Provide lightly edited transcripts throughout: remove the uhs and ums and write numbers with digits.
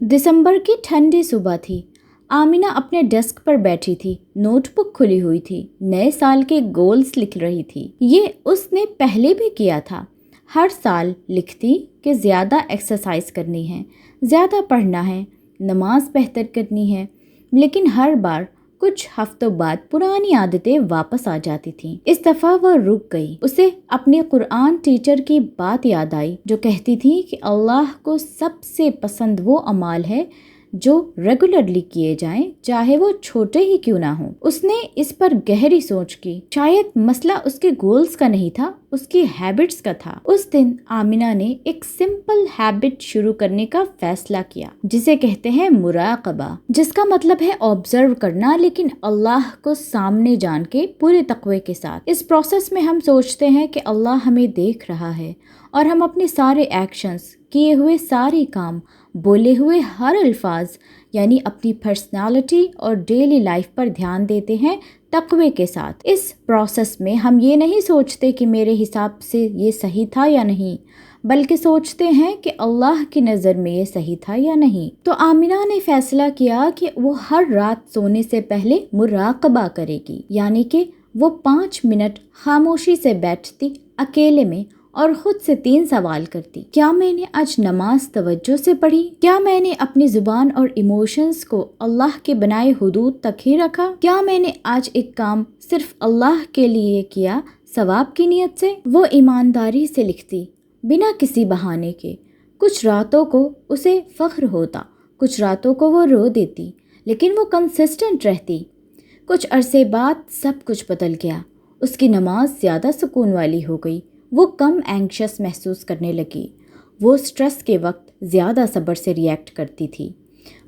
दिसंबर की ठंडी सुबह थी। आमिना अपने डेस्क पर बैठी थी, नोटबुक खुली हुई थी, नए साल के गोल्स लिख रही थी। ये उसने पहले भी किया था। हर साल लिखती कि ज़्यादा एक्सरसाइज करनी है, ज़्यादा पढ़ना है, नमाज बेहतर करनी है, लेकिन हर बार कुछ हफ्तों बाद पुरानी आदतें वापस आ जाती थीं। इस दफ़ा वह रुक गई। उसे अपने कुरान टीचर की बात याद आई जो कहती थी कि अल्लाह को सबसे पसंद वो अमाल है जो रेगुलरली किए जाएं, चाहे वो छोटे ही क्यों ना हो। उसने इस पर गहरी सोच की। शायद मसला उसके गोल्स का नहीं था, उसकी हैबिट्स का था। उस दिन आमिना ने एक सिंपल हैबिट शुरू करने का फैसला किया जिसे कहते हैं मुराकबा, जिसका मतलब है ऑब्जर्व करना, लेकिन अल्लाह को सामने जान के पूरे तकवे के साथ। इस प्रोसेस में हम सोचते हैं कि अल्लाह हमें देख रहा है और हम अपने सारे एक्शंस, किए हुए सारे काम, बोले हुए हर अल्फाज यानी अपनी पर्सनालिटी और डेली लाइफ पर ध्यान देते हैं तकवे के साथ। इस प्रोसेस में हम ये नहीं सोचते कि मेरे हिसाब से ये सही था या नहीं, बल्कि सोचते हैं कि अल्लाह की नज़र में ये सही था या नहीं। तो आमिना ने फैसला किया कि वो हर रात सोने से पहले मुराकबा करेगी, यानी कि वो 5 मिनट खामोशी से बैठती अकेले में और खुद से 3 सवाल करती। क्या मैंने आज नमाज तवज्जो से पढ़ी? क्या मैंने अपनी जुबान और इमोशंस को अल्लाह के बनाए हुदूद तक ही रखा? क्या मैंने आज एक काम सिर्फ अल्लाह के लिए किया, सवाब की नीयत से? वो ईमानदारी से लिखती, बिना किसी बहाने के। कुछ रातों को उसे फख्र होता, कुछ रातों को वो रो देती, लेकिन वो कंसिस्टेंट रहती। कुछ अरसे बाद सब कुछ बदल गया। उसकी नमाज ज़्यादा सुकून वाली हो गई। वो कम एंग्शियस महसूस करने लगी। वो स्ट्रेस के वक्त ज़्यादा सब्र से रिएक्ट करती थी।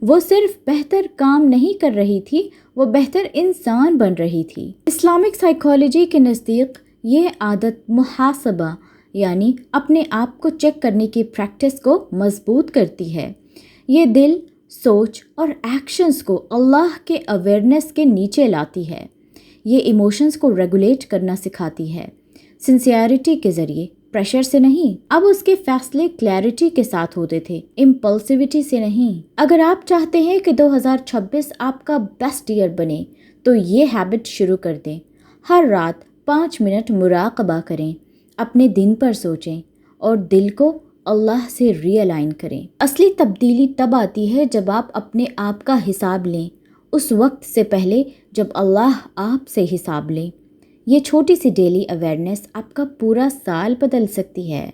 वो सिर्फ बेहतर काम नहीं कर रही थी, वो बेहतर इंसान बन रही थी। इस्लामिक साइकोलॉजी के नज़दीक ये आदत मुहासबा यानी अपने आप को चेक करने की प्रैक्टिस को मजबूत करती है। ये दिल, सोच और एक्शंस को अल्लाह के अवेयरनेस के नीचे लाती है। ये इमोशंस को रेगुलेट करना सिखाती है, सिंसियरिटी के ज़रिए, प्रेशर से नहीं। अब उसके फैसले क्लैरिटी के साथ होते थे, इम्पल्सिविटी से नहीं। अगर आप चाहते हैं कि 2026 आपका बेस्ट ईयर बने तो ये हैबिट शुरू कर दें। हर रात 5 मिनट मुराकबा करें, अपने दिन पर सोचें और दिल को अल्लाह से रियलाइन करें। असली तब्दीली तब आती है जब आप अपने आप का हिसाब लें, उस वक्त से पहले जब अल्लाह आपसे हिसाब लें। ये छोटी सी डेली अवेयरनेस आपका पूरा साल बदल सकती है।